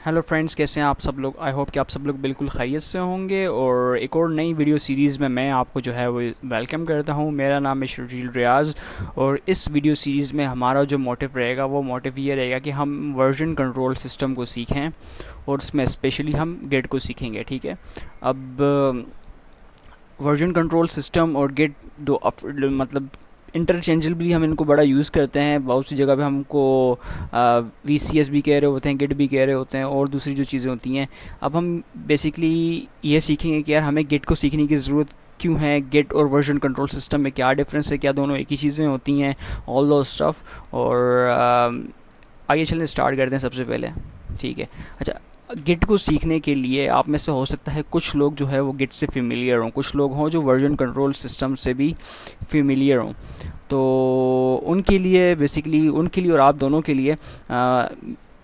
Hello friends, कैसे हैं आप सब लोग। आई होप कि आप सब लोग बिल्कुल खैरियत से होंगे। और एक और नई वीडियो सीरीज़ में मैं आपको जो है वो वेलकम करता हूं। मेरा नाम है शर्जील रियाज। और इस वीडियो सीरीज़ में हमारा जो मोटिव रहेगा वो मोटिव ये रहेगा कि हम वर्जन कंट्रोल सिस्टम को सीखें, और उसमें स्पेशली हम गिट को सीखेंगे। ठीक है। अब वर्जन कंट्रोल सिस्टम और गिट दो मतलब इंटरचेंजेबली हम इनको बड़ा यूज़ करते हैं। बहुत सी जगह पे हमको वी सी एस भी कह रहे होते हैं, गिट भी कह रहे होते हैं, और दूसरी जो चीज़ें होती हैं। अब हम बेसिकली ये सीखेंगे कि यार हमें गिट को सीखने की ज़रूरत क्यों है, गिट और वर्जन कंट्रोल सिस्टम में क्या डिफरेंस है, क्या दोनों एक ही चीज़ें होती हैं, ऑल दो स्टफ। और आइए चलें स्टार्ट करते हैं सबसे पहले। ठीक है। अच्छा, गिट को सीखने के लिए आप में से हो सकता है कुछ लोग जो है वो गिट से फेमिलियर हों, कुछ लोग हों जो वर्जन कंट्रोल सिस्टम से भी फेमिलियर हों। तो उनके लिए बेसिकली, उनके लिए और आप दोनों के लिए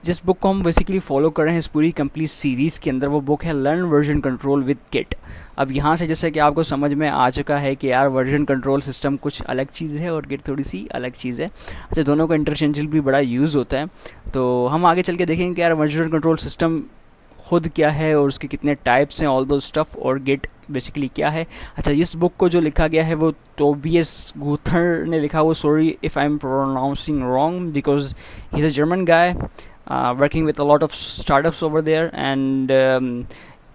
जिस बुक को हम बेसिकली फॉलो कर रहे हैं इस पूरी कंप्लीट सीरीज़ के अंदर, वो बुक है learn version control with Git. अब यहाँ से जैसे कि आपको समझ में आ चुका है कि यार वर्जन कंट्रोल सिस्टम कुछ अलग चीज़ है और गिट थोड़ी सी अलग चीज़ है। अच्छा, दोनों का इंटरचेंजेबल भी बड़ा यूज़ होता है। तो हम आगे चल के देखेंगे कि यार वर्जन कंट्रोल सिस्टम खुद क्या है और उसके कितने टाइप्स हैं, ऑल दो स्टफ, और गिट बेसिकली क्या है। अच्छा, इस बुक को जो लिखा गया है वो टोबियस गुथर ने लिखा। वो, sorry if I am pronouncing wrong because he is a German guy working with a lot of startups over there. And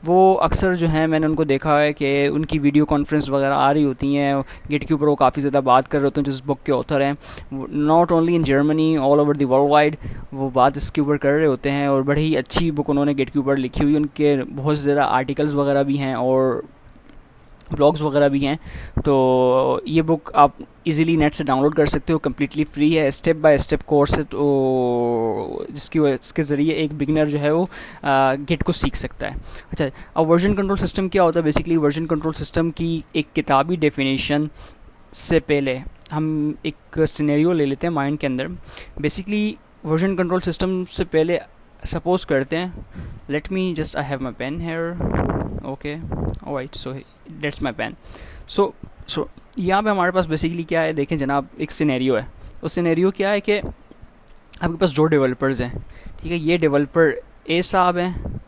वो अक्सर जो है मैंने उनको देखा है कि उनकी वीडियो कॉन्फ्रेंस वगैरह आ रही होती हैं गिट के ऊपर। वो काफ़ी ज़्यादा बात कर रहे होते हैं जिस बुक के ऑथर हैं, not only in Germany, all over the world wide वो बात इसके ऊपर कर रहे होते हैं। और बड़ी ही अच्छी बुक उन्होंने गिट के ऊपर लिखी हुई। उनके बहुत ज़्यादा आर्टिकल्स वगैरह भी हैं और ब्लॉग्स वगैरह भी हैं। तो ये बुक आप इजीली नेट से डाउनलोड कर सकते हो, कम्प्लीटली फ्री है, स्टेप बाय स्टेप कोर्स है। तो इसके ज़रिए एक बिगिनर जो है वो गिट को सीख सकता है। अच्छा, अब वर्जन कंट्रोल सिस्टम क्या होता है। बेसिकली वर्जन कंट्रोल सिस्टम की एक किताबी डेफिनेशन से पहले हम एक सिनेरियो ले लेते हैं माइंड के अंदर। बेसिकली वर्जन कंट्रोल सिस्टम से पहले सपोज करते हैं, let me just I have my pen here, okay, alright, so that's my pen. So यहाँ पे हमारे पास बेसिकली क्या है, देखें जनाब, एक सिनेरियो है। उस सिनेरियो क्या है कि आपके पास दो डेवलपर्स हैं। ठीक है, ये डेवलपर ए साहब हैं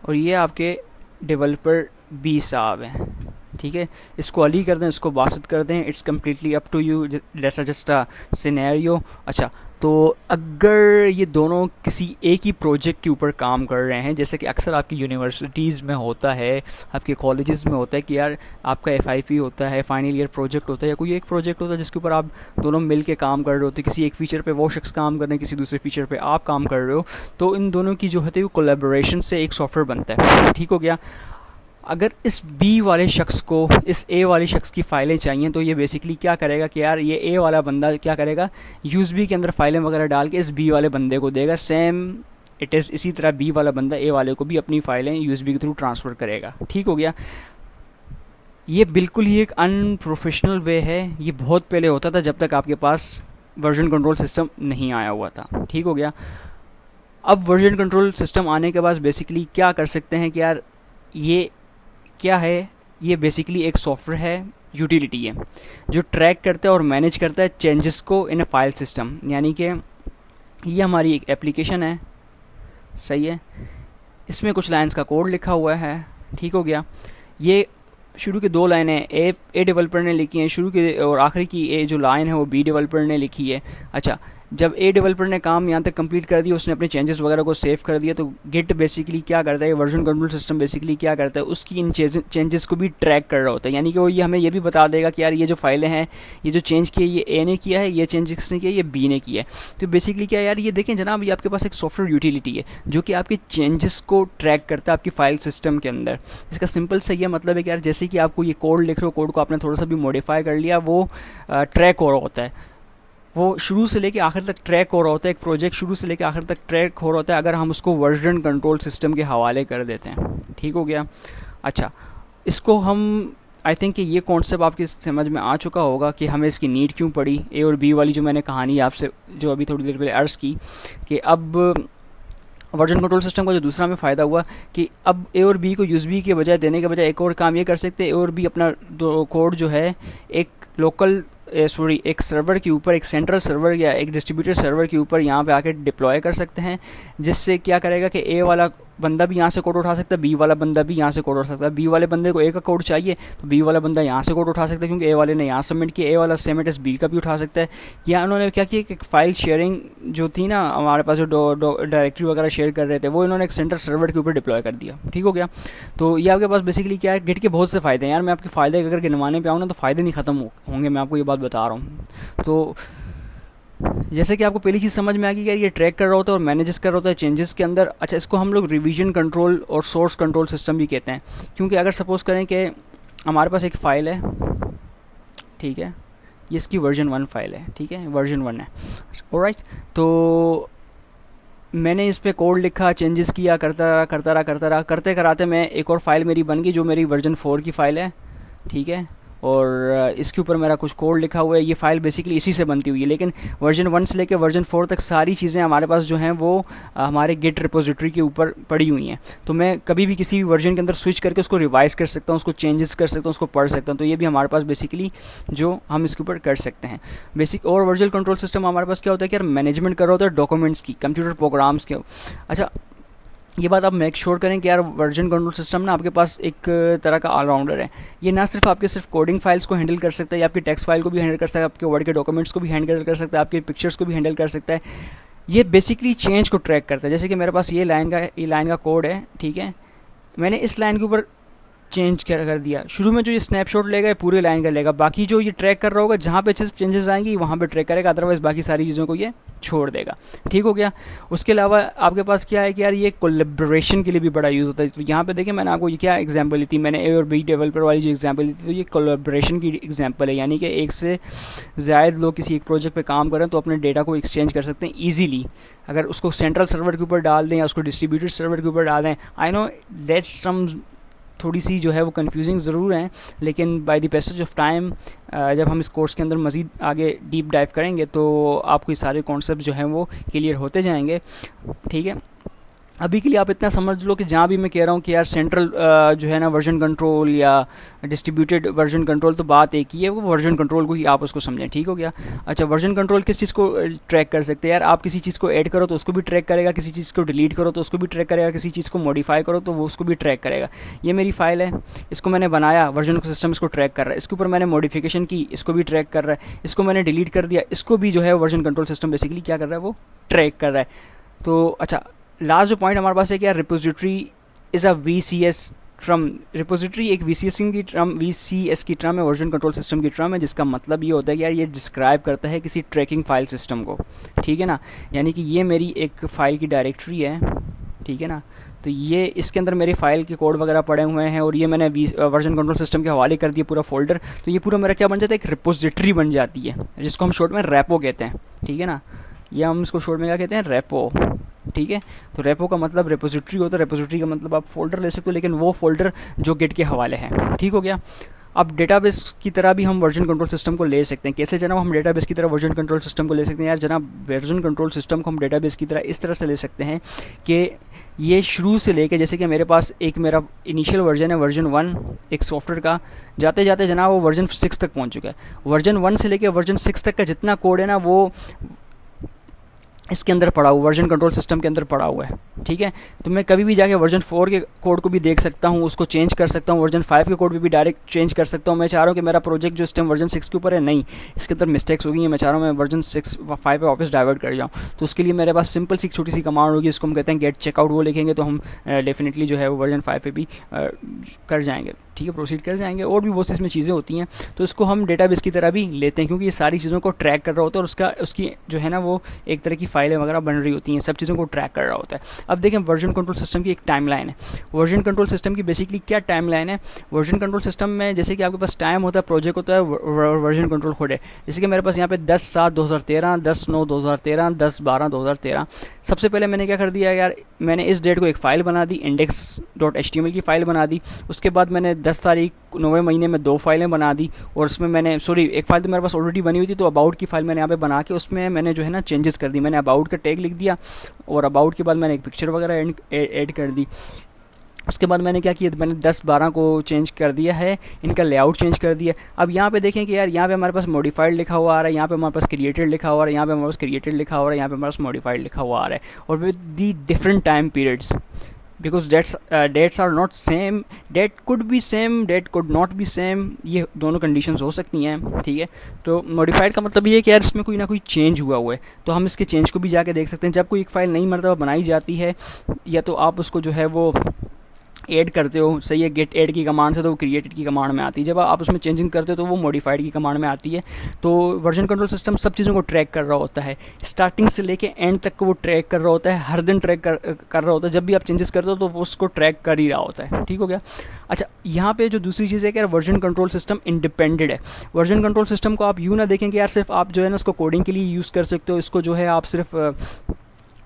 और ये आपके डेवलपर बी साहब हैं। ठीक है, इसको अली कर दें, इसको बासत कर दें, it's completely up to you, that's just a scenario. अच्छा, तो अगर ये दोनों किसी एक ही प्रोजेक्ट के ऊपर काम कर रहे हैं, जैसे कि अक्सर आपकी यूनिवर्सिटीज़ में होता है, आपके कॉलेजेस में होता है कि यार आपका FIP होता है, फाइनल ईयर प्रोजेक्ट होता है, या कोई एक प्रोजेक्ट होता है जिसके ऊपर आप दोनों मिल के काम कर रहे होते हैं। किसी एक फ़ीचर पे वो शख्स काम कर रहे हैं, किसी दूसरे फ़ीचर पे आप काम कर रहे हो। तो इन दोनों की जो होती है वो कोलैबोरेशन से एक सॉफ्टवेयर बनता है। ठीक हो गया। अगर इस बी वाले शख्स को इस ए वाले शख्स की फ़ाइलें चाहिए, तो ये बेसिकली क्या करेगा कि यार ये ए वाला बंदा क्या करेगा, USB के अंदर फ़ाइलें वगैरह डाल के इस बी वाले बंदे को देगा। सेम इट इज़ इसी तरह बी वाला बंदा ए वाले को भी अपनी फ़ाइलें USB के थ्रू ट्रांसफ़र करेगा। ठीक हो गया। ये बिल्कुल ही एक अनप्रोफेशनल वे है। ये बहुत पहले होता था जब तक आपके पास वर्जन कंट्रोल सिस्टम नहीं आया हुआ था। ठीक हो गया। अब वर्जन कंट्रोल सिस्टम आने के बाद बेसिकली क्या कर सकते हैं कि यार ये क्या है, ये बेसिकली एक सॉफ्टवेयर है, यूटिलिटी है, जो ट्रैक करता है और मैनेज करता है चेंजेस को इन अ फाइल सिस्टम। यानी कि ये हमारी एक एप्लीकेशन है, सही है, इसमें कुछ लाइंस का कोड लिखा हुआ है। ठीक हो गया। ये शुरू की दो लाइनें ए डेवलपर ने लिखी हैं, शुरू की और आखिरी की ए जो लाइन है वो बी डेवलपर ने लिखी है। अच्छा, जब ए डेवलपर ने काम यहाँ तक कंप्लीट कर दिया, उसने अपने चेंजेस वगैरह को सेव कर दिया, तो गिट बेसिकली क्या करता है, वर्जन कंट्रोल सिस्टम बेसिकली क्या करता है, उसकी इन चेंजेस को भी ट्रैक कर रहा होता है। यानी कि वो ये हमें ये भी बता देगा कि यार ये जो फाइलें हैं, ये जो चेंज किए ये ए ने किया है, ये चेंज किसने किया, ये बी ने किया है। तो बेसिकली क्या है यार, ये देखें जनाब, ये आपके पास एक सॉफ्टवेयर यूटिलिटी है जो कि आपके चेंजेस को ट्रैक करता है आपकी फाइल सिस्टम के अंदर। इसका सिंपल सा ये मतलब है कि यार जैसे कि आपको ये कोड लिख रहे हो, कोड को आपने थोड़ा सा भी मॉडिफाई कर लिया, वो ट्रैक हो रहा होता है, वो शुरू से लेके आखिर तक ट्रैक हो रहा होता है। एक प्रोजेक्ट शुरू से लेके आखिर तक ट्रैक हो रहा होता है अगर हम उसको वर्जन कंट्रोल सिस्टम के हवाले कर देते हैं। ठीक हो गया। अच्छा, इसको हम, आई थिंक कि ये कॉन्सेप्ट आपकी समझ में आ चुका होगा कि हमें इसकी नीड क्यों पड़ी। ए और बी वाली जो मैंने कहानी आपसे जो अभी थोड़ी देर पहले अर्ज़ की, कि अब वर्जन कंट्रोल सिस्टम का जो दूसरा हमें फ़ायदा हुआ कि अब ए और बी को USB के बजाय देने के बजाय एक और काम ये कर सकते हैं, ए और बी अपना कोड जो है एक लोकल सॉरी एक सर्वर के ऊपर, एक सेंट्रल सर्वर या एक डिस्ट्रीब्यूटेड सर्वर के ऊपर यहाँ पे आके डिप्लॉय कर सकते हैं, जिससे क्या करेगा कि ए वाला बंदा भी यहाँ से कोड उठा सकता है, बी वाला बंदा भी यहाँ से कोड उठा सकता है। बी वाले बंदे को ए का कोड चाहिए तो बी वाला बंदा यहाँ से कोड उठा सकता है, क्योंकि ए वाले ने यहाँ सबमिट किया, ए वाला सेम एड्रेस बी का भी उठा सकता है। या उन्होंने क्या किया कि फाइल शेयरिंग जो थी ना, हमारे पास जो डायरेक्टरी वगैरह शेयर कर रहे थे, वो इन्होंने एक सेंट्रल सर्वर के ऊपर डिप्लॉय कर दिया। ठीक हो गया। तो ये आपके पास बेसिकली क्या है, गिट के बहुत से फ़ायदे हैं यार। मैं आपके फ़ायदे अगर गिनवाने पे आऊँ ना तो फ़ायदे नहीं ख़त्म होंगे, मैं आपको ये बात बता रहा हूँ। तो जैसे कि आपको पहली चीज़ समझ में आ गई कि ये ट्रैक कर रहा होता है और मैनेजेस कर रहा होता है चेंजेस के अंदर। अच्छा, इसको हम लोग रिवीजन कंट्रोल और सोर्स कंट्रोल सिस्टम भी कहते हैं, क्योंकि अगर सपोज़ करें कि हमारे पास एक फ़ाइल है, ठीक है, ये इसकी वर्जन 1 फाइल है, ठीक है, वर्जन 1 है, ऑलराइट। तो मैंने इस पर कोड लिखा, चेंजेस किया, करते कराते मैं एक और फाइल मेरी बन गई जो मेरी वर्जन 4 की फ़ाइल है, ठीक है, और इसके ऊपर मेरा कुछ कोड लिखा हुआ है। ये फ़ाइल बेसिकली इसी से बनती हुई है, लेकिन वर्जन 1 से लेकर वर्जन 4 तक सारी चीज़ें हमारे पास जो हैं वो हमारे गिट रिपोजिटरी के ऊपर पड़ी हुई हैं। तो मैं कभी भी किसी भी वर्जन के अंदर स्विच करके उसको रिवाइज़ कर सकता हूँ, उसको चेंजेस कर सकता हूँ, उसको पढ़ सकता हूँ। तो ये भी हमारे पास बेसिकली जो हम इसके ऊपर कर सकते हैं बेसिक। और वर्चुअल कंट्रोल सिस्टम हमारे पास क्या होता है कि यार मैनेजमेंट कर रहा होता है डॉक्यूमेंट्स की, कंप्यूटर प्रोग्राम्स के। अच्छा, ये बात आप मेक श्योर करें कि यार वर्जन कंट्रोल सिस्टम ना आपके पास एक तरह का ऑलराउंडर है। ये ना सिर्फ आपके सिर्फ कोडिंग फाइल्स को हैंडल कर सकता है, या आपकी टेक्स्ट फाइल को भी हैंडल कर सकता है, आपके वर्ड के डॉक्यूमेंट्स को भी हैंडल कर सकता है, आपके पिक्चर्स को भी हैंडल कर सकता है। ये बेसिकली चेंज को ट्रैक करता है। जैसे कि मेरे पास ये लाइन का कोड है, ठीक है, मैंने इस लाइन के ऊपर चेंज कर दिया। शुरू में जो ये स्नैपशॉट लेगा ये पूरे लाइन का लेगा, बाकी जो ये ट्रैक कर रहा होगा जहाँ पे चेंजेस आएंगी वहाँ पे ट्रैक करेगा, अदरवाइज़ बाकी सारी चीज़ों को ये छोड़ देगा। ठीक हो गया। उसके अलावा आपके पास क्या है कि यार ये कोलैबोरेशन के लिए भी बड़ा यूज़ होता है। तो यहाँ पे देखिए मैंने आपको ये क्या एग्जांपल दी थी, मैंने ए और बी डेवलपर वाली जो एग्जांपल दी थी, तो ये कोलैबोरेशन की एग्जांपल है, यानी कि एक से ज़्यादा लोग किसी एक प्रोजेक्ट पे काम करें तो अपने डेटा को एक्सचेंज कर सकते हैं ईजीली। अगर उसको सेंट्रल सर्वर के ऊपर डाल दें या उसको डिस्ट्रीब्यूटेड सर्वर के ऊपर डाल दें, आई नो दैट सम थोड़ी सी जो है वो कंफ्यूजिंग ज़रूर हैं, लेकिन by the passage of time जब हम इस कोर्स के अंदर मज़ीद आगे डीप डाइव करेंगे तो आपको ये सारे कॉन्सेप्ट जो हैं वो क्लियर होते जाएंगे। ठीक है, अभी के लिए आप इतना समझ लो कि जहाँ भी मैं कह रहा हूँ कि यार सेंट्रल जो है ना वर्जन कंट्रोल या डिस्ट्रीब्यूटेड वर्जन कंट्रोल, तो बात एक ही है, वो वर्जन कंट्रोल को ही आप उसको समझें। ठीक हो गया। अच्छा, वर्जन कंट्रोल किस चीज़ को ट्रैक कर सकते हैं यार, आप किसी चीज़ को ऐड करो तो उसको भी ट्रैक करेगा, किसी चीज़ को डिलीट करो तो उसको भी ट्रैक करेगा, किसी चीज़ को मॉडिफाई करो तो वो उसको भी ट्रैक करेगा। ये मेरी फाइल है, इसको मैंने बनाया, वर्जन सिस्टम इसको ट्रैक कर रहा है, इसके ऊपर मैंने मॉडिफिकेशन की, इसको भी ट्रैक कर रहा है, इसको मैंने डिलीट कर दिया, इसको भी जो है वर्जन कंट्रोल सिस्टम बेसिकली क्या कर रहा है, वो ट्रैक कर रहा है। तो अच्छा, लास्ट जो पॉइंट हमारे पास है कि यार repository is a VCS term. Repository एक VCS की ट्रम है, वर्जन कंट्रोल सिस्टम की ट्रम है, जिसका मतलब ये होता है कि यार ये डिस्क्राइब करता है किसी ट्रैकिंग फाइल सिस्टम को। ठीक है ना, यानी कि ये मेरी एक फ़ाइल की डायरेक्टरी है, ठीक है ना, तो ये इसके अंदर मेरे फाइल के कोड वगैरह पड़े हुए हैं और ये मैंने वर्जन कंट्रोल सिस्टम के हवाले कर दिया पूरा फोल्डर, तो ये पूरा मेरा क्या बन जाता है, एक रिपोजिटरी बन जाती है, जिसको हम शॉर्ट में रैपो कहते हैं। ठीक है ना, या हम इसको शॉर्ट में क्या कहते हैं, रैपो। ठीक है, तो रेपो का मतलब रिपोजिटरी होता है, रिपोजिटरी का मतलब आप फोल्डर ले सकते हो, लेकिन वो फोल्डर जो गिट के हवाले है। ठीक हो गया। अब डेटाबेस की तरह भी हम वर्जन कंट्रोल सिस्टम को ले सकते हैं। कैसे जनाब हम डेटाबेस की तरह वर्जन कंट्रोल सिस्टम को ले सकते हैं यार, जनाब वर्जन कंट्रोल सिस्टम को हम डेटाबेस की तरह इस तरह से ले सकते हैं कि ये शुरू से लेके, जैसे कि मेरे पास एक मेरा इनिशियल वर्जन है वर्जन 1 एक सॉफ्टवेयर का, जाते जाते जनाब वो वर्जन 6 तक पहुंच चुका है। वर्जन 1 से लेके वर्जन 6 तक का जितना कोड है ना वो इसके अंदर पड़ा हुआ, वर्जन कंट्रोल सिस्टम के अंदर पड़ा हुआ है। ठीक है, तो मैं कभी भी जाके वर्जन 4 के कोड को भी देख सकता हूँ, उसको चेंज कर सकता हूँ, वर्जन 5 के कोड भी डायरेक्ट चेंज कर सकता हूँ। मैं चाह रहा हूँ कि मेरा प्रोजेक्ट जो इस टाइम वर्जन 6 के ऊपर है, नहीं इसके अंदर मिस्टेक्स हो गई हैं, मैं चाह रहा हूँ मैं वर्जन 5 पे वापस डाइवर्ट कर जाऊँ। तो उसके लिए मेरे पास सिंपल सी छोटी सी कमांड होगी, इसको हम कहते हैं गेट चेकआउट। वो लिखेंगे तो हम डेफिनेटली जो है वो वर्जन 5 पे भी कर जाएंगे। ठीक है, प्रोसीड कर जाएंगे। और भी बहुत सी इसमें चीज़ें होती हैं, तो इसको हम डेटाबेस की तरह भी लेते हैं, क्योंकि ये सारी चीज़ों को ट्रैक कर रहा होता है और उसकी जो है ना वो एक तरह की फाइलें वगैरह बन रही होती हैं, सब चीज़ों को ट्रैक कर रहा होता है। अब देखें वर्जन कंट्रोल सिस्टम की एक टाइमलाइन है। वर्जन कंट्रोल सिस्टम की बेसिकली क्या टाइमलाइन है, वर्जन कंट्रोल सिस्टम में जैसे कि आपके पास टाइम होता है, प्रोजेक्ट होता है, वर्जन कंट्रोल खुद है। जैसे कि मेरे पास यहाँ पे 10/7/2013, 10/9/2013, 10/12/2013। सबसे पहले मैंने क्या कर दिया यार, मैंने इस डेट को एक फ़ाइल बना दी, index.html की फ़ाइल बना दी। उसके बाद मैंने 10 तारीख 9वें महीने में 2 फाइलें बना दी, और उसमें मैंने एक फ़ाइल तो मेरे पास ऑलरेडी बनी हुई थी, तो अबाउट की फ़ाइल मैंने यहाँ पे बना के उसमें मैंने जो है ना चेंजेस कर दी। मैंने अबाउट का टैग लिख दिया और अबाउट के बाद मैंने एक पिक्चर वगैरह ऐड कर दी। उसके बाद मैंने क्या किया, मैंने 10-12 को चेंज कर दिया है, इनका लेआउट चेंज कर दिया। अब यहाँ पे देखें कि यार यहाँ पे हमारे पास मॉडिफाइड लिखा हुआ आ रहा है, यहाँ पे हमारे पास क्रिएटेड लिखा हुआ आ रहा है, यहाँ पे हमारे पास क्रिएटेड लिखा हुआ आ रहा है, यहाँ पे हमारे पास मॉडिफाइड लिखा हुआ आ रहा है, और with the different time periods, because dates are not same, date could be same, date could not be same, ये दोनों कंडीशंस हो सकती हैं, ठीक है। तो मॉडिफाइड का मतलब ये है कि यार इसमें कोई ना कोई चेंज हुआ है, तो हम इसके चेंज को भी जाके देख सकते हैं। जब कोई एक फ़ाइल नई मरतबा बनाई जाती है, या तो आप उसको जो है वो ऐड करते हो, सही है, गेट ऐड की कमांड से, तो वो क्रिएटेड की कमांड में आती है। जब आप उसमें चेंजिंग करते हो तो वो मॉडिफाइड की कमांड में आती है। तो वर्जन कंट्रोल सिस्टम सब चीज़ों को ट्रैक कर रहा होता है, स्टार्टिंग से लेके एंड तक को वो ट्रैक कर रहा होता है, हर दिन ट्रैक कर रहा होता है। जब भी आप चेंजेस करते हो तो वो उसको ट्रैक कर ही रहा होता है, ठीक हो गया। अच्छा, यहाँ पे जो दूसरी चीज़ है कि यार वर्जन कंट्रोल सिस्टम इंडिपेंडेंट है। वर्जन कंट्रोल सिस्टम को आप यूँ ना देखें कि यार सिर्फ आप जो है ना इसको कोडिंग के लिए यूज़ कर सकते हो, इसको जो है आप सिर्फ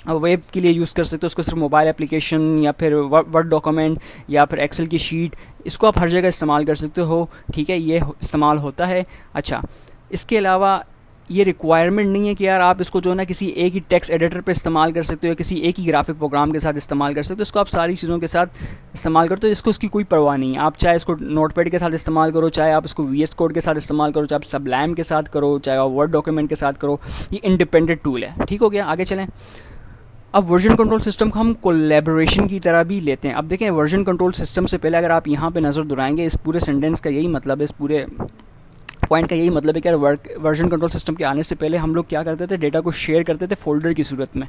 वेब के लिए यूज़ कर सकते हो, उसको सिर्फ मोबाइल एप्लीकेशन या फिर वर्ड डॉक्यूमेंट या फिर एक्सेल की शीट, इसको आप हर जगह इस्तेमाल कर सकते हो, ठीक है, ये इस्तेमाल होता है। अच्छा, इसके अलावा ये रिक्वायरमेंट नहीं है कि यार आप इसको जो है ना किसी एक ही टेक्स्ट एडिटर पे इस्तेमाल कर सकते हो या किसी एक ही ग्राफिक प्रोग्राम के साथ इस्तेमाल कर सकते हो। इसको आप सारी चीज़ों के साथ इस्तेमाल करते हो, इसको उसकी कोई परवाह नहीं है। आप चाहे इसको नोटपैड के साथ इस्तेमाल करो, चाहे आप इसको VS कोड के साथ इस्तेमाल करो, चाहे आप सबलैम के साथ करो, चाहे आप वर्ड डॉक्यूमेंट के साथ करो, ये इंडिपेंडेंट टूल है, ठीक हो गया। आगे चलें। अब वर्जन कंट्रोल सिस्टम को हम कोलैबोरेशन की तरह भी लेते हैं। अब देखें, वर्जन कंट्रोल सिस्टम से पहले अगर आप यहाँ पे नज़र दुराएंगे, इस पूरे सेंटेंस का यही मतलब है, इस पूरे पॉइंट का यही मतलब है कि वर्जन कंट्रोल सिस्टम के आने से पहले हम लोग क्या करते थे, डेटा को शेयर करते थे फोल्डर की सूरत में,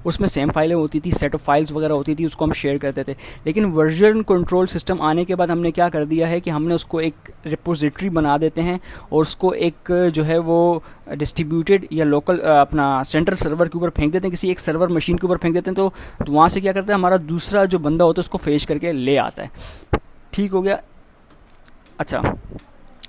उसमें सेम फाइलें होती थी, सेट ऑफ फाइल्स वगैरह होती थी, उसको हम शेयर करते थे। लेकिन वर्जन कंट्रोल सिस्टम आने के बाद हमने क्या कर दिया है कि हमने उसको एक रिपोजिटरी बना देते हैं और उसको एक जो है वो डिस्ट्रीब्यूटेड या लोकल अपना सेंट्रल सर्वर के ऊपर फेंक देते हैं, किसी एक सर्वर मशीन के ऊपर फेंक देते हैं। तो वहाँ से क्या करता है, हमारा दूसरा जो बंदा होता है उसको फेच करके ले आता है, ठीक हो गया। अच्छा,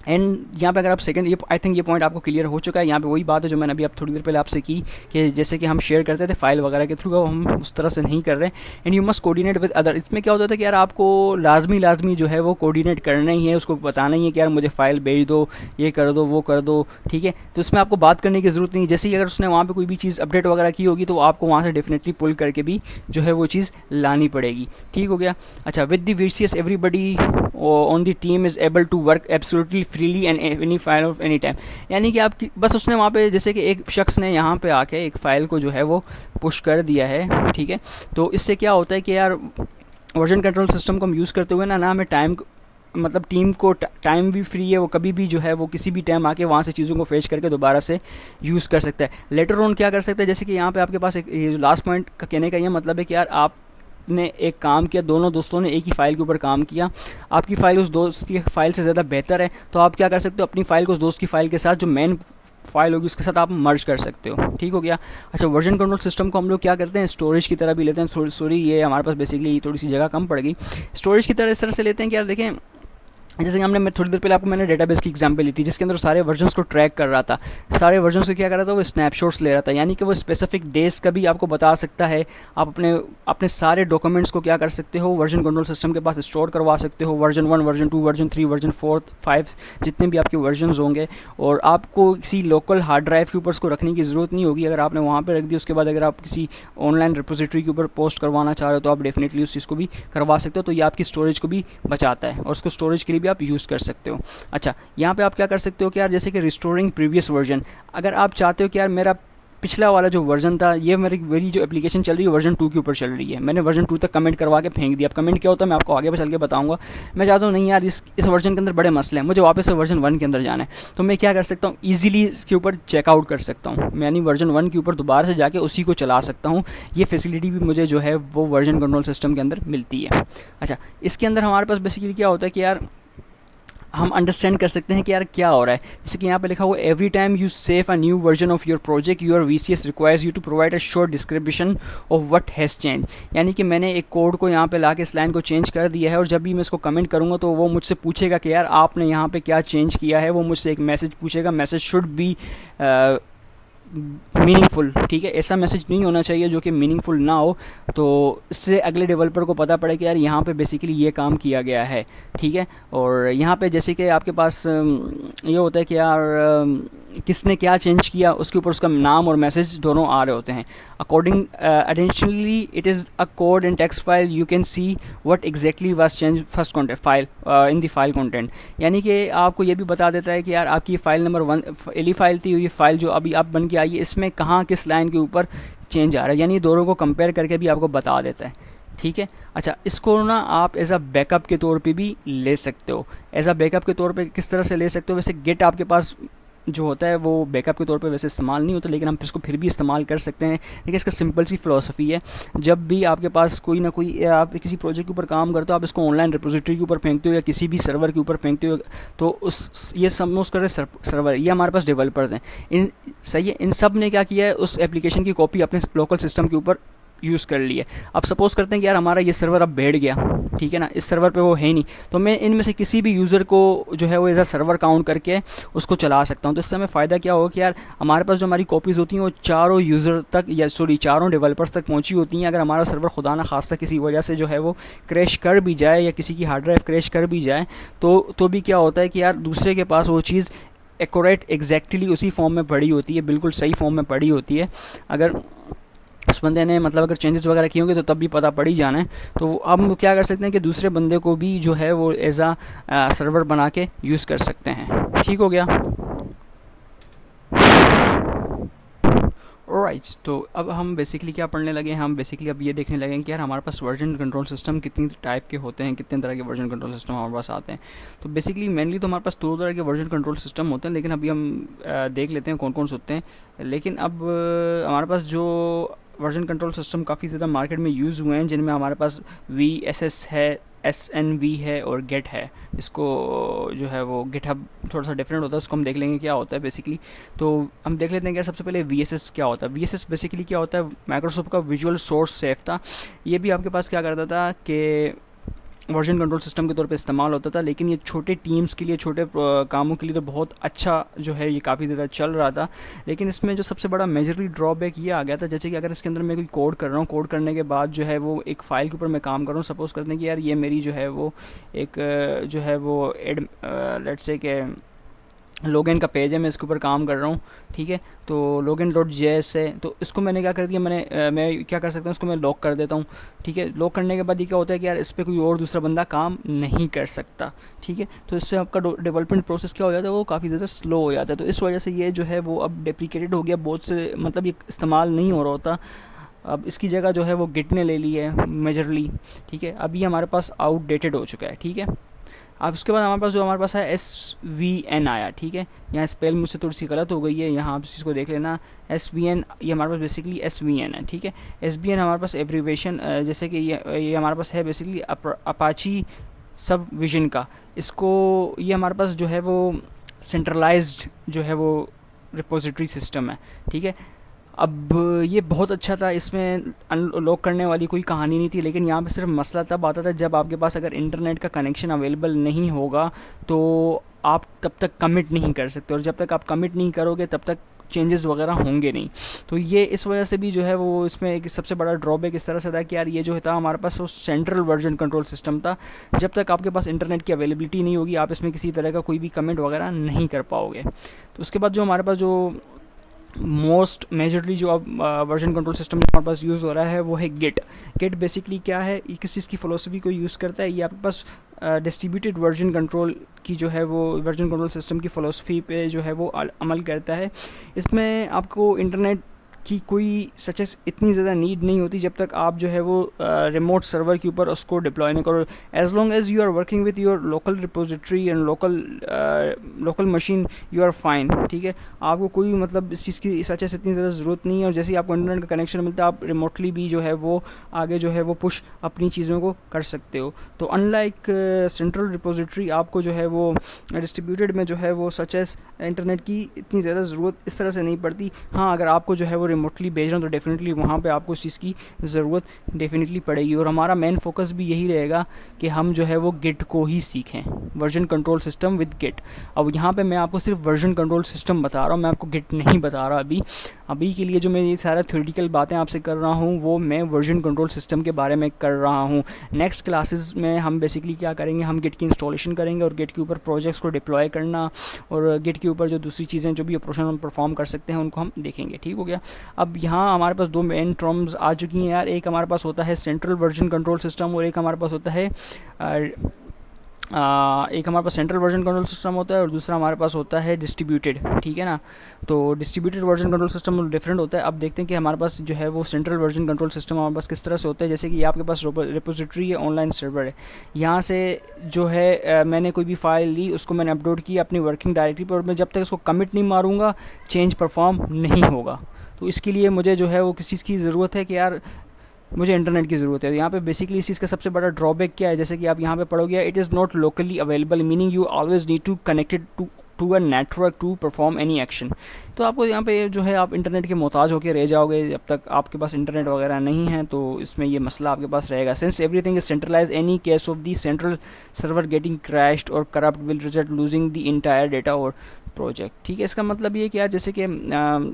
एंड यहाँ पे अगर आप सेकंड, ये आई थिंक ये पॉइंट आपको क्लियर हो चुका है। यहाँ पे वही बात है जो मैंने अभी आप थोड़ी देर पहले आपसे की, कि जैसे कि हम शेयर करते थे फाइल वगैरह के थ्रू, अब हम उस तरह से नहीं कर रहे हैं। And you must coordinate with other. इसमें क्या होता था कि यार आपको लाजमी जो है वो कोऑर्डिनेट करना ही है, उसको बताना ही है कि यार मुझे फ़ाइल भेज दो, ये कर दो, वो कर दो, ठीक है। तो इसमें आपको बात करने की ज़रूरत नहीं। जैसे ही अगर उसने वहाँ पर कोई भी चीज़ अपडेट वगैरह की होगी तो आपको वहाँ से डेफिनेटली पुल करके भी जो है वो चीज़ लानी पड़ेगी, ठीक हो गया। अच्छा, with the VCS everybody on the team is able to work absolutely freely and any file of any time. यानी कि आपकी बस उसने वहाँ पे, जैसे कि एक शख्स ने यहाँ पे आके एक फ़ाइल को जो है वो पुश कर दिया है, ठीक है। तो इससे क्या होता है कि यार वर्जन कंट्रोल सिस्टम को हम यूज़ करते हुए ना हमें टाइम, मतलब टीम को टाइम भी फ्री है, वो कभी भी जो है वो किसी भी टाइम आके वहाँ से चीज़ों को फेच करके दोबारा से यूज़ कर सकता है। लेटर ऑन क्या कर सकता है, जैसे कि यहाँ पे आपके पास एक लास्ट पॉइंट का कहने का ये मतलब है कि यार आप ने एक काम किया, दोनों दोस्तों ने एक ही फ़ाइल के ऊपर काम किया, आपकी फ़ाइल उस दोस्त की फ़ाइल से ज़्यादा बेहतर है, तो आप क्या कर सकते हो, अपनी फ़ाइल को उस दोस्त की फ़ाइल के साथ जो मेन फाइल होगी उसके साथ आप मर्ज कर सकते हो, ठीक हो गया। अच्छा, वर्जन कंट्रोल सिस्टम को हम लोग क्या करते हैं, स्टोरेज की तरह भी लेते हैं। सॉरी, ये हमारे पास बेसिकली थोड़ी सी जगह कम पड़ गई। स्टोरेज की तरह इस तरह से लेते हैं कि यार देखें, जैसे कि मैं थोड़ी देर पहले आपको मैंने डेटाबेस की एग्जांपल ली थी, जिसके अंदर सारे वर्जन्स को ट्रैक कर रहा था, सारे वर्जन्स को क्या कर रहा था, वो स्नैपशॉट्स ले रहा था। यानी कि वो स्पेसिफिक डेज का भी आपको बता सकता है। आप अपने सारे डॉक्यूमेंट्स को क्या कर सकते हो, वर्जन कंट्रोल सिस्टम के पास स्टोर करवा सकते हो, वर्जन 1, वर्जन 2, वर्जन 3, वर्जन 4, 5, जितने भी आपके वर्जन्स होंगे। और आपको किसी लोकल हार्ड ड्राइव के ऊपर उसको रखने की ज़रूरत नहीं होगी। अगर आपने वहाँ पर रख दी, उसके बाद अगर आप किसी ऑनलाइन रिपोजिटरी के ऊपर पोस्ट करवाना चाह रहे हो तो आप डेफिनेटली उस चीज़ को भी करवा सकते हो। तो ये आपकी स्टोरेज को भी बचाता है और उसको स्टोरेज के लिए भी आप यूज़ कर सकते हो। अच्छा, यहाँ पे आप क्या कर सकते हो कि यार जैसे कि रिस्टोरिंग प्रीवियस वर्जन, अगर आप चाहते हो कि यार मेरा पिछला वाला जो वर्जन था, ये मेरी जो एप्लीकेशन चल रही है वर्जन 2 के ऊपर चल रही है, मैंने वर्जन 2 तक कमेंट करवा के फेंक दिया। अब कमेंट क्या होता है मैं आपको आगे चल के बताऊंगा। मैं चाहता हूँ नहीं यार, इस वर्जन के अंदर बड़े मसले हैं, मुझे वापस से वर्जन 1 के अंदर जाना है, तो मैं क्या कर सकता हूँ, ईजिली इसके ऊपर चेकआउट कर सकता हूँ, यानी वर्जन 1 के ऊपर दोबारा से जाके उसी को चला सकता हूँ। ये फैसिलिटी भी मुझे जो है वो वर्जन कंट्रोल सिस्टम के अंदर मिलती है। अच्छा, इसके अंदर हमारे पास बेसिकली क्या होता है कि यार हम अंडरस्टैंड कर सकते हैं कि यार क्या हो रहा है। जैसे कि यहाँ पे लिखा हुआ, every time you save a new version of your project your VCS requires you to provide a short description of what has change. यानी कि मैंने एक कोड को यहाँ पे ला के इस लाइन को चेंज कर दिया है और जब भी मैं इसको कमेंट करूँगा तो वो मुझसे पूछेगा कि यार आपने यहाँ पे क्या चेंज किया है। वो मुझसे एक मैसेज पूछेगा, मैसेज शुड बी मीनिंगफुल, ठीक है। ऐसा मैसेज नहीं होना चाहिए जो कि मीनिंगफुल ना हो, तो इससे अगले डेवलपर को पता पड़े कि यार यहाँ पे बेसिकली ये काम किया गया है, ठीक है। और यहाँ पे जैसे कि आपके पास ये होता है कि यार किसने क्या चेंज किया उसके ऊपर उसका नाम और मैसेज दोनों आ रहे होते हैं। According additionally it is a code in text file, you can see what exactly was change first content file in the file content. यानी कि आपको ये भी बता देता है कि यार आपकी फ़ाइल नंबर 1 एली फाइल थी, ये फाइल जो अभी आप बन के आई है इसमें कहाँ किस लाइन के ऊपर चेंज आ रहा है, यानी दोनों को कंपेयर करके भी आपको बता देता है। ठीक है, अच्छा इसको ना आप एज अ बैकअप के तौर पे भी ले सकते हो। एज अ बैकअप के तौर पे किस तरह से ले सकते हो, वैसे गेट आपके पास जो होता है वो बैकअप के तौर पे वैसे इस्तेमाल नहीं होता, लेकिन हम इसको फिर भी इस्तेमाल कर सकते हैं। देखिए इसका सिंपल सी फ़िलासफ़ी है, जब भी आपके पास कोई ना कोई आप किसी प्रोजेक्ट के ऊपर काम करते हो, आप इसको ऑनलाइन रिपोजिटरी के ऊपर फेंकते हो या किसी भी सर्वर के ऊपर फेंकते हो, तो उस ये समझ कर सर्वर ये हमारे पास डेवलपर्स हैं, इन सही है, इन सब ने क्या किया है उस एप्लीकेशन की कॉपी अपने लोकल सिस्टम के ऊपर यूज़ कर लिया। अब सपोज़ करते हैं कि यार हमारा ये सर्वर अब बैठ गया, ठीक है ना, इस सर्वर पे वो है नहीं, तो मैं इनमें से किसी भी यूज़र को जो है वो एज अ सर्वर काउंट करके उसको चला सकता हूँ। तो इससे हमें फ़ायदा क्या होगा कि यार हमारे पास जो हमारी कॉपीज़ होती हैं वो चारों यूज़र तक या चारों डेवलपर्स तक पहुँची होती हैं। अगर हमारा सर्वर खुदा ना खास्ता किसी वजह से जो है वो क्रैश कर भी जाए या किसी की हार्ड ड्राइव क्रैश कर भी जाए, तो भी क्या होता है कि यार दूसरे के पास वो चीज़ एक्यूरेट एग्जैक्टली उसी फॉर्म में पड़ी होती है, बिल्कुल सही फॉर्म में पड़ी होती है। अगर उस बंदे ने मतलब अगर चेंजेस वगैरह किए होंगे तो तब भी पता पड़ ही जाना है। तो हम क्या कर सकते हैं कि दूसरे बंदे को भी जो है वो एज आ सर्वर बना के यूज़ कर सकते हैं। ठीक हो गया, ऑलराइट। तो अब हम बेसिकली क्या पढ़ने लगे हैं, हम बेसिकली अब ये देखने लगे हैं कि यार हमारे पास वर्जन कंट्रोल सिस्टम कितनी टाइप के होते हैं, कितने तरह के वर्जन कंट्रोल सिस्टम हमारे पास आते हैं। तो बेसिकली मेनली तो हमारे पास 2 तरह के वर्जन कंट्रोल सिस्टम होते हैं, लेकिन अभी हम देख लेते हैं कौन कौन से होते हैं। लेकिन अब हमारे पास जो वर्जन कंट्रोल सिस्टम काफ़ी ज़्यादा मार्केट में यूज़ हुए हैं, जिनमें हमारे पास VSS है, SNV है और गेट है। इसको जो है वो गिटहब थोड़ा सा डिफरेंट होता है, उसको हम देख लेंगे क्या होता है बेसिकली। तो हम देख लेते हैं कि सबसे पहले VSS क्या होता है। VSS बेसिकली क्या होता है, माइक्रोसॉफ्ट का विजुअल सोर्स सेफ था। ये भी आपके पास क्या करता था कि वर्जन कंट्रोल सिस्टम के तौर पे इस्तेमाल होता था, लेकिन ये छोटे टीम्स के लिए, छोटे कामों के लिए तो बहुत अच्छा जो है ये काफ़ी ज़्यादा चल रहा था। लेकिन इसमें जो सबसे बड़ा मेजरली ड्रॉबैक ये आ गया था, जैसे कि अगर इसके अंदर मैं कोई कोड कर रहा हूँ, कोड करने के बाद जो है वो एक फ़ाइल के ऊपर मैं काम कर रहा हूँ, सपोज़ करते हैं कि यार ये मेरी जो है वो एक जो है वो लेट्स से कि लॉगिन का पेज है, मैं इसके ऊपर काम कर रहा हूँ, ठीक है। तो login.js है, तो इसको मैंने क्या कर दिया, मैं क्या कर सकता हूँ, इसको मैं लॉक कर देता हूँ, ठीक है। लॉक करने के बाद ये क्या होता है कि यार इस पर कोई और दूसरा बंदा काम नहीं कर सकता, ठीक है। तो इससे आपका डेवलपमेंट प्रोसेस क्या हो जाता है, वो काफ़ी ज़्यादा स्लो हो जाता है। तो इस वजह से ये जो है वो अब डेप्रिकेटेड हो गया, बहुत से मतलब ये इस्तेमाल नहीं हो रहा होता। अब इसकी जगह जो है वो गिट ने ले ली है मेजरली, ठीक है। अब ये हमारे पास आउटडेटेड हो चुका है, ठीक है। अब उसके बाद हमारे पास है SVN आया, ठीक है। यहाँ स्पेल मुझसे थोड़ी सी गलत हो गई है, यहाँ आप इस चीज़ को देख लेना। SVN ये हमारे पास बेसिकली SVN है, ठीक है। SVN हमारे पास एब्रीवेशन, जैसे कि ये हमारे पास है बेसिकली अपाची सब विजन का। इसको ये हमारे पास जो है वो सेंट्रलाइज्ड जो है वो रिपोजिटरी सिस्टम है, ठीक है। अब ये बहुत अच्छा था, इसमें अनलॉक करने वाली कोई कहानी नहीं थी, लेकिन यहाँ पे सिर्फ मसला तब आता था जब आपके पास अगर इंटरनेट का कनेक्शन अवेलेबल नहीं होगा तो आप तब तक कमिट नहीं कर सकते, और जब तक आप कमिट नहीं करोगे तब तक चेंजेस वगैरह होंगे नहीं। तो ये इस वजह से भी जो है वो इसमें एक सबसे बड़ा ड्रॉबैक इस तरह से था कि यार ये जो था हमारे पास वो सेंट्रल वर्जन कंट्रोल सिस्टम था, जब तक आपके पास इंटरनेट की अवेलेबिलिटी नहीं होगी आप इसमें किसी तरह का कोई भी कमेंट वगैरह नहीं कर पाओगे। तो उसके बाद जो हमारे पास जो मोस्ट मेजरली जो अब वर्जन कंट्रोल सिस्टम हमारे पास यूज़ हो रहा है वो है गिट। गिट बेसिकली क्या है, ये किस चीज़ की फ़िलोसफी को यूज़ करता है, ये आपके पास डिस्ट्रीब्यूटेड वर्जन कंट्रोल की जो है वो वर्जन कंट्रोल सिस्टम की फ़िलोसफी पे जो है वो अमल करता है। इसमें आपको इंटरनेट की कोई सचेस इतनी ज़्यादा नीड नहीं होती जब तक आप जो है वो रिमोट सर्वर के ऊपर उसको डिप्लॉय नहीं करो। As long as you are working with your local repository and local machine you are fine, ठीक है। आपको कोई मतलब इस चीज़ की सचेस इतनी ज़्यादा ज़रूरत नहीं है, और जैसे ही आपको इंटरनेट का कनेक्शन मिलता है आप रिमोटली भी जो है वो आगे जो है वो पुश अपनी चीज़ों को कर सकते हो। तो अनलाइक सेंट्रल रिपोजिटरी आपको जो है वो डिस्ट्रीब्यूटेड में जो है वो सचेस इंटरनेट की इतनी ज़्यादा ज़रूरत इस तरह से नहीं पड़ती। हाँ, अगर आपको जो है वो रिमोटली भेज रहा हूँ तो डेफिनेटली वहाँ पे आपको उस चीज़ की ज़रूरत डेफिनेटली पड़ेगी, और हमारा मेन फोकस भी यही रहेगा कि हम जो है वो गिट को ही सीखें, version control system with Git. अब यहाँ पे मैं आपको सिर्फ वर्जन कंट्रोल सिस्टम बता रहा हूँ, मैं आपको गिट नहीं बता रहा अभी। अभी के लिए जो मैं ये सारा थ्योरेटिकल बातें आपसे कर रहा हूँ वो मैं वर्जन कंट्रोल सिस्टम के बारे में कर रहा हूँ। नेक्स्ट क्लासेस में हम बेसिकली क्या करेंगे, हम गिट की इंस्टॉलेशन करेंगे और गिट के ऊपर प्रोजेक्ट्स को डिप्लॉय करना और गिट के ऊपर जो दूसरी चीज़ें जो भी ऑपरेशन हम परफॉर्म कर सकते हैं उनको हम देखेंगे। ठीक हो गया। अब यहाँ हमारे पास दो मेन टर्म्स आ चुकी हैं यार, एक हमारे पास होता है सेंट्रल वर्जन कंट्रोल सिस्टम और एक हमारे पास होता है एक हमारे पास सेंट्रल वर्जन कंट्रोल सिस्टम होता है और दूसरा हमारे पास होता है डिस्ट्रीब्यूटेड। ठीक है ना। तो distributed version control system different होता है। अब देखते हैं कि हमारे पास जो है वो सेंट्रल वर्जन कंट्रोल सिस्टम हमारे पास किस तरह से होता है। जैसे कि आपके पास रिपोजिटरी है, ऑनलाइन सर्वर है, यहाँ से जो है मैंने कोई भी फाइल ली, उसको मैंने अपलोड किया अपनी वर्किंग डायरेक्टरी पर और मैं जब तक इसको कमिट नहीं मारूंगा चेंज परफॉर्म नहीं होगा। तो इसके लिए मुझे जो है वो किस चीज़ की ज़रूरत है कि यार मुझे इंटरनेट की ज़रूरत है। तो यहाँ पे बेसिकली इस चीज़ का सबसे बड़ा ड्रॉबैक क्या है, जैसे कि आप यहाँ पे पढ़ोगे it is not locally available, meaning you always need to connected to a network to perform any action. तो आपको यहाँ पे जो है आप इंटरनेट के मोहताज होकर रह जाओगे जब तक आपके पास इंटरनेट वगैरह नहीं है, तो इसमें ये मसला आपके पास रहेगा। Since everything is centralize, any case of the central server getting crashed और corrupt will result losing the entire data और प्रोजेक्ट। ठीक है। इसका मतलब ये कि यार जैसे कि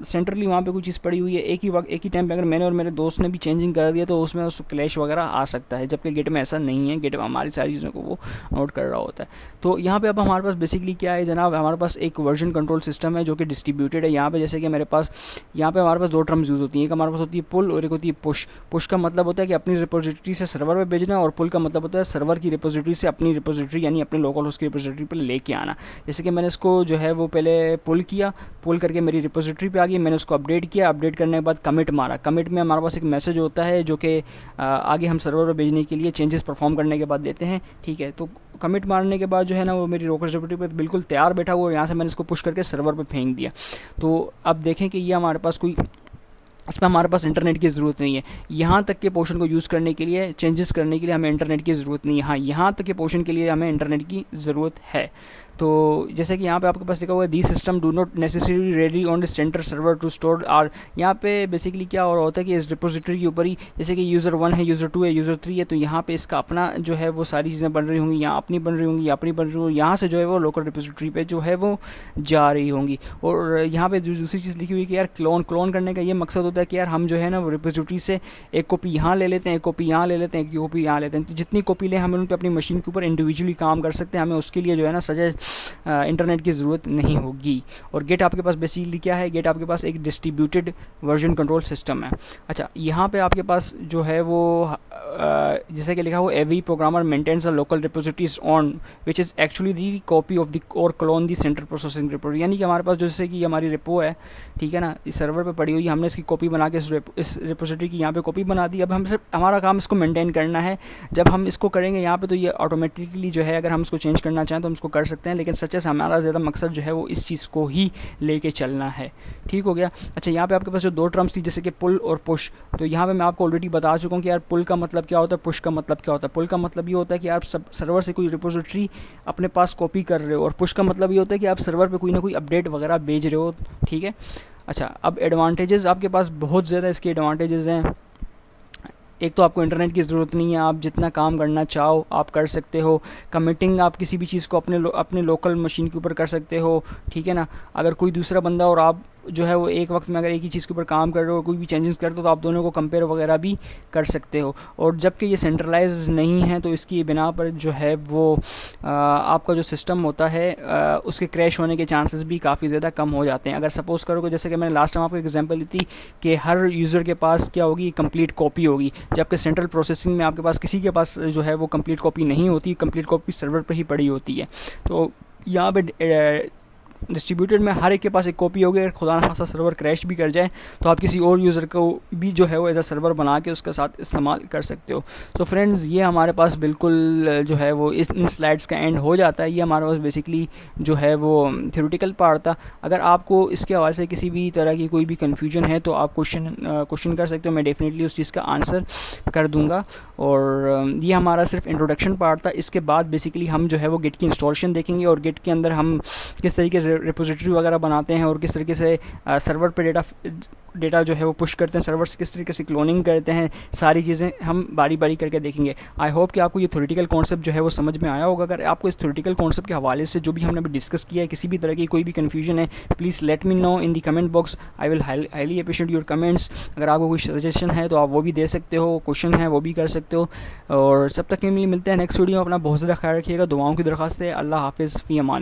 सेंट्रली वहाँ पे कोई चीज़ पड़ी हुई है, एक ही टाइम पे अगर मैंने और मेरे दोस्त ने भी चेंजिंग कर दिया तो उसमें उस क्लैश वगैरह आ सकता है, जबकि गिट में ऐसा नहीं है। गिट में हमारी सारी चीज़ों को वो नोट कर रहा होता है। तो यहाँ पे अब हमारे पास बेसिकली क्या है जनाब, हमारे पास एक वर्जन कंट्रोल सिस्टम है जो कि डिस्ट्रीब्यूटेड है। यहाँ पे जैसे कि मेरे पास यहाँ पे हमारे पास दो टर्म्स यूज़ होती हैं, एक हमारे पास होती है पुल और एक होती है पुश। पुश का मतलब होता है कि अपनी रिपोजिटरी से सर्वर पर भेजना और पुल का मतलब होता है सर्वर की रिपोजिटरी से अपनी रिपोजिटरी यानी अपने लोकल होस्ट की रिपोजिटरी पर लेके आना। जैसे कि मैंने इसको जो है वो पहले पुल करके मेरी रिपोजिटरी पे आ गई, मैंने उसको अपडेट किया, अपडेट करने के बाद कमिट मारा। कमिट में हमारे पास एक मैसेज होता है जो कि आगे हम सर्वर पर भेजने के लिए चेंजेस परफॉर्म करने के बाद देते हैं। ठीक है। तो कमिट मारने के बाद जो है ना वो मेरी रिपोजिटरी पे बिल्कुल तैयार बैठा हुआ, यहाँ से मैंने इसको पुश करके सर्वर पर फेंक दिया। तो अब देखें कि ये हमारे पास कोई इसमें हमारे पास इंटरनेट की ज़रूरत नहीं है। यहाँ तक के पोर्शन को यूज़ करने के लिए, चेंजेस करने के लिए हमें इंटरनेट की ज़रूरत नहीं है। हाँ, यहाँ तक के पोर्शन के लिए हमें इंटरनेट की ज़रूरत है। तो जैसे कि यहाँ पे आपके पास लिखा हुआ है the system do not necessary ready on the centre server to store are. यहाँ पे बेसिकली क्या हो रहा होता है कि इस रिपोजिटरी के ऊपर ही जैसे कि यूज़र 1 है, यूज़र 2 है, यूज़र 3 है, तो यहाँ पे इसका अपना जो है वो सारी चीज़ें बन रही होंगी, यहाँ अपनी बन रही होंगी, अपनी बन रही होंगी, यहाँ से जो है वो लोकल रिपोजिटरी पे जो है वो जा रही होंगी। और यहाँ पे दूसरी चीज़ लिखी हुई है कि यार क्लोन करने का ये मकसद होता है कि यार हम जो है ना वो रिपोजिटरी से एक कॉपी यहाँ ले लेते हैं, एक कॉपी यहाँ ले लेते हैं, एक कॉपी यहाँ लेते हैं। तो जितनी कॉपी लें हम उन पर अपनी मशीन के ऊपर इंडिविजुअली काम कर सकते हैं, हमें उसके लिए जो है ना इंटरनेट की ज़रूरत नहीं होगी। और गेट आपके पास बेसिकली क्या है, गेट आपके पास एक डिस्ट्रीब्यूटेड वर्जन कंट्रोल सिस्टम है। अच्छा, यहाँ पे आपके पास जो है वो जैसे कि लिखा हुआ every programmer maintains a local repositories on which is actually the copy of the और clone the central processing repo. यानी कि हमारे पास जैसे कि हमारी रिपो है, ठीक है ना, इस सर्वर पे पड़ी हुई, हमने इसकी कॉपी बना के इस रिपोजिटरी की यहाँ पे कॉपी बना दी। अब हम सिर्फ हमारा काम इसको मेंटेन करना है। जब हम इसको करेंगे यहाँ पे तो ये ऑटोमेटिकली जो है अगर हम इसको चेंज करना चाहें तो हम इसको कर सकते हैं, लेकिन सच हमारा ज़्यादा मकसद जो है वो इस चीज़ को ही लेके चलना है। ठीक हो गया। अच्छा, यहाँ पे आपके पास जो दो टर्म्स थी जैसे कि पुल और पुश, तो यहाँ पे मैं आपको ऑलरेडी बता चुका हूँ कि यार पुल का मतलब क्या होता है, पुश का मतलब क्या होता है। पुल का मतलब ये होता है कि आप सर्वर से कोई रिपोजिटरी अपने पास कॉपी कर रहे हो, और पुश का मतलब ये होता है कि आप सर्वर पे कोई ना कोई अपडेट वगैरह भेज रहे हो। ठीक है। अच्छा, अब एडवांटेजेस आपके पास बहुत ज़्यादा इसके एडवांटेजेस हैं। एक तो आपको इंटरनेट की ज़रूरत नहीं है, आप जितना काम करना चाहो आप कर सकते हो। कमिटिंग आप किसी भी चीज़ को अपने लोकल मशीन के ऊपर कर सकते हो। ठीक है ना। अगर कोई दूसरा बंदा और आप जो है वो एक वक्त में अगर एक ही चीज़ के ऊपर काम कर रहे हो, कोई भी चेंजेस करते हो, तो आप दोनों को कंपेयर वगैरह भी कर सकते हो। और जबकि ये सेंट्रलाइज नहीं है तो इसकी बिना पर जो है वो आपका जो सिस्टम होता है उसके क्रैश होने के चांसेस भी काफ़ी ज़्यादा कम हो जाते हैं। अगर सपोज़ करो कि जैसे कि मैंने लास्ट टाइम आपको एग्जांपल दी थी कि हर यूज़र के पास क्या होगी, कंप्लीट कॉपी होगी, जबकि सेंट्रल प्रोसेसिंग में आपके पास किसी के पास जो है वो कंप्लीट कॉपी नहीं होती, कंप्लीट कॉपी सर्वर पर ही पड़ी होती है। तो यहाँ पे डिस्ट्रीब्यूटेड में हर एक के पास एक कॉपी होगी। अगर खुदा न खासा सर्वर क्रैश भी कर जाए तो आप किसी और यूज़र को भी जो है वो एज अ सर्वर बना के उसके साथ इस्तेमाल कर सकते हो। तो फ्रेंड्स, ये हमारे पास बिल्कुल जो है वो इन स्लाइड्स का एंड हो जाता है। ये हमारे पास बेसिकली जो है वो थ्योरेटिकल पार्ट था। अगर आपको इसके हवाले से किसी भी तरह की कोई भी कन्फ्यूजन है तो आप क्वेश्चन कर सकते हो, मैं डेफिनेटली उस चीज़ का आंसर कर दूँगा। और ये हमारा सिर्फ इंट्रोडक्शन पार्ट था। इसके बाद बेसिकली हम जो है वो गिट की इंस्टॉलेशन देखेंगे और गिट के अंदर हम किस तरीके से रिपोजिटरी वगैरह बनाते हैं और किस तरीके से सर्वर पे डेटा जो है वो पुश करते हैं, सर्वर से किस तरीके से क्लोनिंग करते हैं, सारी चीज़ें हम बारी बारी करके देखेंगे। आई होप कि आपको ये थ्योरेटिकल कॉन्सेप्ट जो है वो समझ में आया होगा। अगर आपको इस थ्योरेटिकल कॉन्सेप्ट के हवाले से जो भी हमने अभी डिस्कस किया है किसी भी तरह की कोई भी कन्फ्यूजन है, please let me know in the comment box. I will highly appreciate your comments. अगर आपको कोई सजेशन है तो आप वो भी दे सकते हो, क्वेश्चन है वो भी कर सकते हो। और तब तक के लिए मिलते हैं नेक्स्ट वीडियो में। अपना बहुत ज़्यादा ख्याल रखिएगा, दुआओं की दरख्वास्त है। अल्लाह हाफिज़, फ़ी अमान।